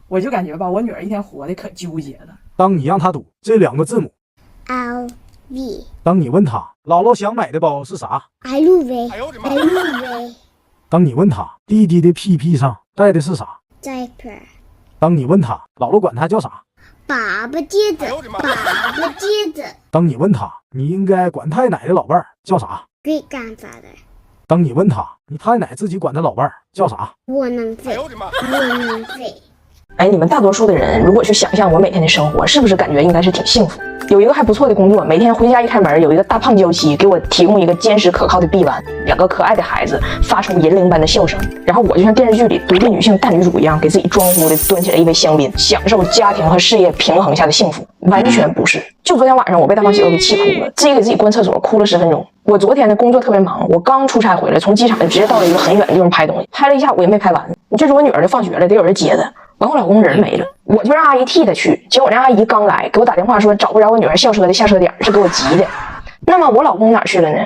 我就感觉吧，我女儿一天活的可纠结了。当你让她读这2个字母 LV， 当你问她姥姥想买的包是啥 LV， 当你问她弟弟的屁屁上带的是啥 diaper， 当你问她姥姥管她叫啥，爸爸接着，爸爸接着当你问她你应该管太奶的老伴儿叫啥， ，great grandfather， 当你问她你太奶自己管她老伴儿叫啥，窝囊废，窝囊废。哎，你们大多数的人如果去想象我每天的生活，是不是感觉应该是挺幸福？有一个还不错的工作，每天回家一开门，有一个大胖娇妻给我提供一个坚实可靠的臂弯，2个可爱的孩子发出银铃般的笑声，然后我就像电视剧里独立女性大女主一样，给自己装呼的端起来一杯香槟，享受家庭和事业平衡下的幸福。完全不是。就昨天晚上，我被大胖媳妇给气哭了，自己给自己关厕所，哭了10分钟。我昨天的工作特别忙，我刚出差回来，从机场直接到了一个很远的地方拍东西，拍了一下午也没拍完。这是我女儿就放学了，得有人接她。完，我老公人没了，我就让阿姨替她去。结果那阿姨刚来，给我打电话说找不着我女儿校车的下车点，是给我急的。那么我老公哪去了呢？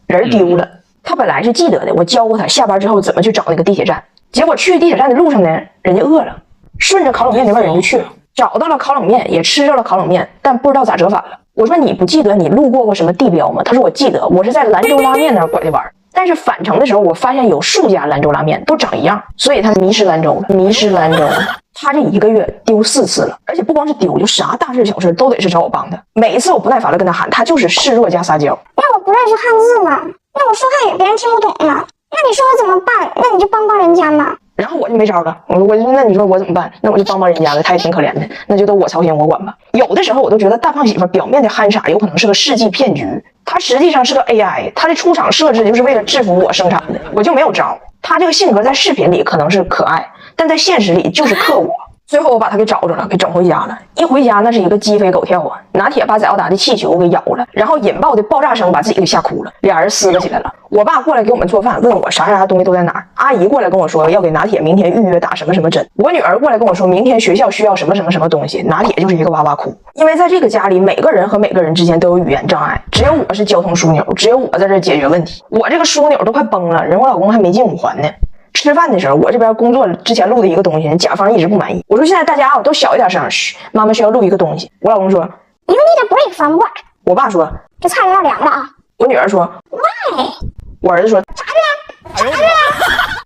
人丢了。他本来是记得的，我教过他下班之后怎么去找那个地铁站。结果去地铁站的路上呢，人家饿了，顺着烤冷面那边人就去了，找到了烤冷面，也吃着了烤冷面，但不知道咋折返了。我说你不记得你路过什么地标吗？他说我记得，我是在兰州拉面那儿拐的弯。但是返程的时候，我发现有数家兰州拉面都长一样，所以他迷失兰州了，迷失兰州了。他这1个月丢4次了，而且不光是丢，就啥大事小事都得是找我帮他。每一次我不耐烦了跟他喊，他就是示弱加撒娇。那我不认识汉字嘛，那我说汉语别人听不懂嘛，那你说我怎么办？那你就帮帮人家嘛。然后我就没招了，我就那你说我怎么办？那我就帮帮人家了，他也挺可怜的，那就都我操心我管吧。有的时候我都觉得大胖媳妇表面的憨傻有可能是个世纪骗局，他实际上是个 AI， 他的出厂设置就是为了制服我生产的，我就没有招。他这个性格在视频里可能是可爱，但在现实里就是克我。最后我把他给找着了，给整回家了。一回家那是一个鸡飞狗跳啊，拿铁把载奥达的气球给咬了，然后引爆的爆炸声把自己给吓哭了，俩人撕了起来了。我爸过来给我们做饭，问我啥东西都在哪儿。阿姨过来跟我说要给拿铁明天预约打什么什么针。我女儿过来跟我说明天学校需要什么什么什么东西，拿铁就是一个哇哇哭。因为在这个家里，每个人和每个人之间都有语言障碍，只有我是交通枢纽，只有我在这解决问题。我这个枢纽都快崩了，人我老公还没进5环呢。吃饭的时候，我这边工作之前录的一个东西，甲方一直不满意。我说现在大家都小一点声，嘘，妈妈需要录一个东西。我老公说 You need a break from work。我爸说这菜要凉了啊。我女儿说 Why？ 我儿子说咋的？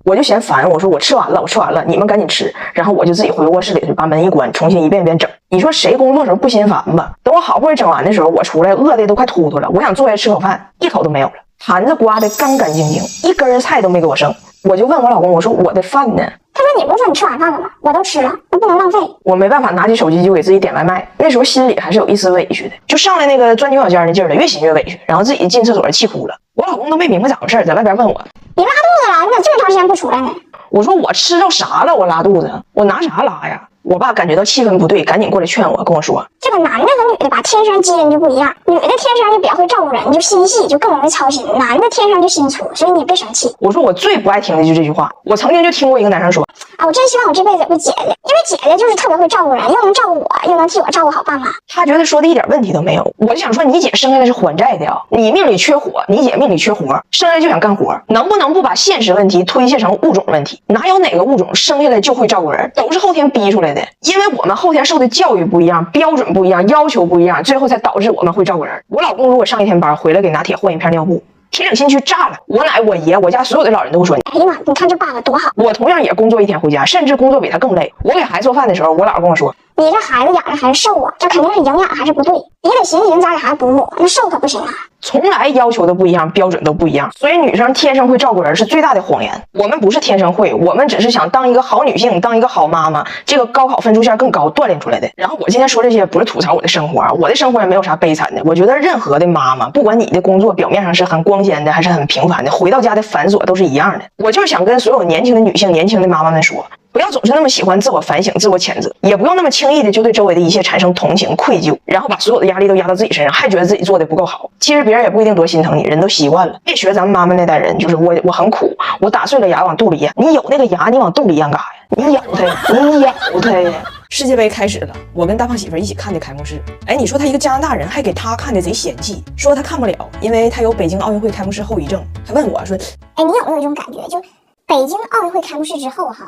我就嫌烦，我说我吃完了，你们赶紧吃。然后我就自己回卧室里去把门一关，重新一遍一遍整。你说谁工作时候不心烦吧？等我好不容易整完的时候，我出来饿的都快突突了，我想坐下吃口饭，一口都没有了，盘子刮得干干净净，一根菜都没给我剩。我就问我老公，我说我的饭呢？他说你不是说你吃晚饭了吗？我都吃了，那不能浪费。我没办法，拿起手机就给自己点外卖。那时候心里还是有一丝委屈的，就上来那个钻牛角尖的劲儿了，越心越委屈，然后自己进厕所气哭了。我老公都没明白咋回事，在外边问我你拉肚子了？你咋这么长时间不出来呢？我说我吃着啥了？我拉肚子，我拿啥拉呀？我爸感觉到气氛不对，赶紧过来劝我，跟我说这个男的和女的吧，天生基因就不一样。女的天生就比较会照顾人，就心细，就更容易操心；男的天生就心粗，所以你别生气。我说我最不爱听的就是这句话。我曾经就听过一个男生说啊，我真希望我这辈子有个姐姐，因为姐姐就是特别会照顾人，又能照顾我，又能替我照顾好爸妈。他觉得说的一点问题都没有。我就想说，你姐生下来是还债的呀，你命里缺火，你姐命里缺活，生下来就想干活，能不能不把现实问题推卸成物种问题？哪有哪个物种生下来就会照顾人，都是后天逼出来的。因为我们后天受的教育不一样，标准不一样，要求不一样，最后才导致我们会照顾人。我老公如果上1天班回来给拿铁换一片尿布，铁岭新区炸了。我奶我爷我家所有的老人都说哎呀妈，你看这爸爸多好。我同样也工作1天回家，甚至工作比他更累。我给孩子做饭的时候，我姥跟我说你这孩子养的还是瘦啊，这肯定是营养还是不对，你得寻思咋给孩子补补，那瘦可不行啊。从来要求的不一样，标准都不一样，所以女生天生会照顾人是最大的谎言。我们不是天生会，我们只是想当一个好女性，当一个好妈妈，这个高考分数线更高锻炼出来的。然后我今天说这些不是吐槽我的生活啊，我的生活也没有啥悲惨的。我觉得任何的妈妈，不管你的工作表面上是很光鲜的还是很平凡的，回到家的繁琐都是一样的。我就是想跟所有年轻的女性、年轻的妈妈们说，不要总是那么喜欢自我反省、自我谴责，也不用那么轻易的就对周围的一切产生同情、愧疚，然后把所有的压力都压到自己身上，还觉得自己做的不够好。其实别人也不一定多心疼你，人都习惯了。别学咱们妈妈那代人，就是我很苦，我打碎了牙往肚里咽。你有那个牙，你往肚里咽干啥呀？你咬它，你咬它呀！世界杯开始了，我跟大胖媳妇一起看的开幕式。哎，你说他一个加拿大人，还给他看的贼嫌弃，说他看不了，因为他有北京奥运会开幕式后遗症。还问我说，哎，你有没有这种感觉？就北京奥运会开幕式之后哈，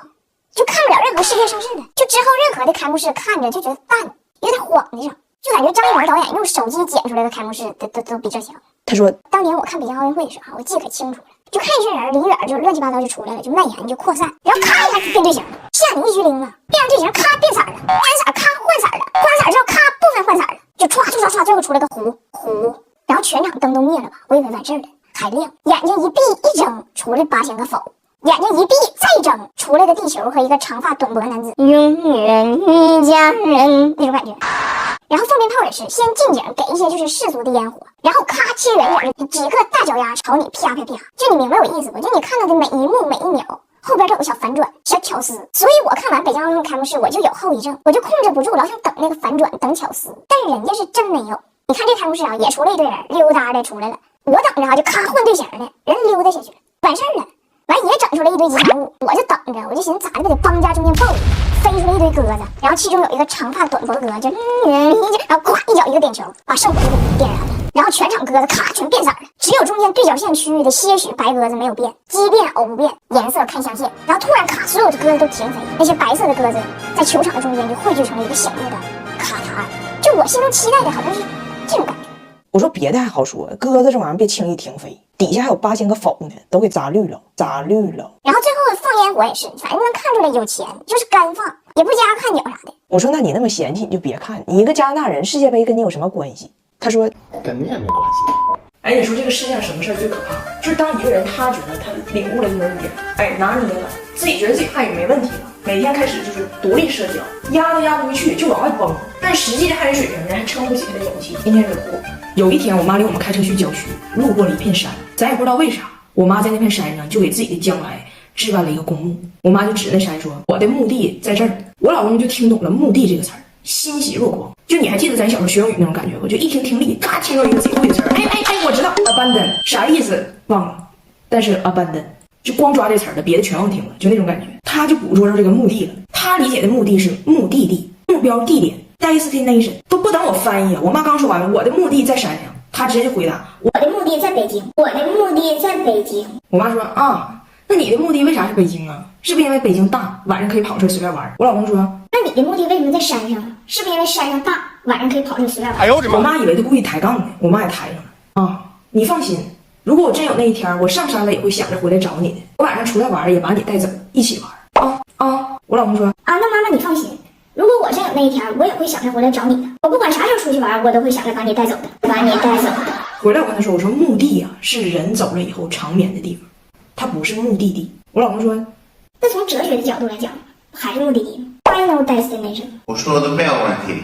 就看不了任何世界盛世的。就之后任何的开幕式看着就觉得淡，有点晃的上，就感觉张艺谋导演用手机剪出来的开幕式都比这强。他说，当年我看北京奥运会的时候，我记得可清楚了，就看一群人离远就乱七八糟就出来了，就蔓延就扩散，然后咔一下就变队形了，吓你一激灵啊！变完队形咔变色了，变完色咔换色了，换色之后咔部分换色了，就唰，最后出来个糊，然后全场灯都灭了吧，我以为完事儿了，还亮，眼睛一闭一睁，出来8000个否。眼睛一闭再睁，出来的地球和一个长发短脖男子，永远一家人那种感觉。然后放鞭炮也是，先近景给一些就是世俗的烟火，然后咔切远景，几个大脚丫朝你啪，就你明白我意思不？就你看到的每一幕每一秒后边都有小反转、小巧思。所以我看完北京奥运会开幕式，我就有后遗症，我就控制不住，老想等那个反转，等巧思。但是人家是真没有。你看这开幕式啊，也出了一堆人溜达的出来了，我等着啊就咔换队形了，人溜达下去了，完事儿了。完也整出来一堆吉祥物，我就等着，我就寻思咋的，得帮家中间蹦，飞出来一堆鸽子，然后其中有一个长发短脖鸽，就然后咵一脚一个点球，把圣火就给点燃了，然后全场鸽子咔全变色了，只有中间对角线区域的些许白鸽子没有变，奇变偶不变，颜色看象限，然后突然咔所有的鸽子都停飞，那些白色的鸽子在球场的中间就汇聚成了一个醒目的卡塔，就我心中期待的好像是这种感觉。我说别的还好说，鸽子这玩意儿别轻易停飞，底下还有8000个否呢，都给砸绿了。然后最后放烟火也是，反正能看出来有钱，就是干放，也不加看景啥的。我说那你那么嫌弃你就别看，你一个加拿大人，世界杯跟你有什么关系？他说跟你也没关系。哎，你说这个世界上什么事儿最可怕？就是当一个人他觉得他领悟了一门语言，哎，拿捏了，自己觉得自己汉语没问题了，每天开始就是独立社交，压都压不回去，就往外蹦。但实际的汉语水平呢，还撑不起他的勇气，天天惹祸。有一天，我妈领我们开车去郊区，路过了一片山，咱也不知道为啥，我妈在那片山上就给自己的将来置办了一个公墓。我妈就指那山说：“我的墓地在这儿。”我老公就听懂了“墓地”这个词儿，欣喜若狂。就你还记得咱小时候学英语那种感觉不？就一听力，嘎听到一个自己会的词儿，我知道 abandon 啥意思忘了，但是 abandon 就光抓这词儿了，别的全忘听了，就那种感觉。他就捕捉着这个墓地了，他理解的墓地是目的地、目标地点 destination， 都不等我翻译啊！我妈刚说完了，我的墓地在山上，他直接就回答我的墓地在北京，我的墓地在北京。我妈说啊，那你的墓地为啥是北京啊？是不是因为北京大，晚上可以跑出来随便玩？我老公说，那你的墓地为什么在山上啊？是不是因为山上大，晚上可以跑出来随便玩？哎呦我的妈！我妈以为他故意抬杠呢，我妈也抬上了啊！你放心，如果我真有那一天，我上山了也会想着回来找你的。我晚上出来玩也把你带走，一起玩啊！我老公说啊，那妈妈你放心，如果我真有那一天，我也会想着回来找你的。我不管啥时候出去玩，我都会想着把你带走的，把你带走的。回来我跟他说，我说墓地啊是人走了以后长眠的地方，它不是目的地。我老公说，那从哲学的角度来讲，还是目的地吗？ Final destination。我说的没有问题。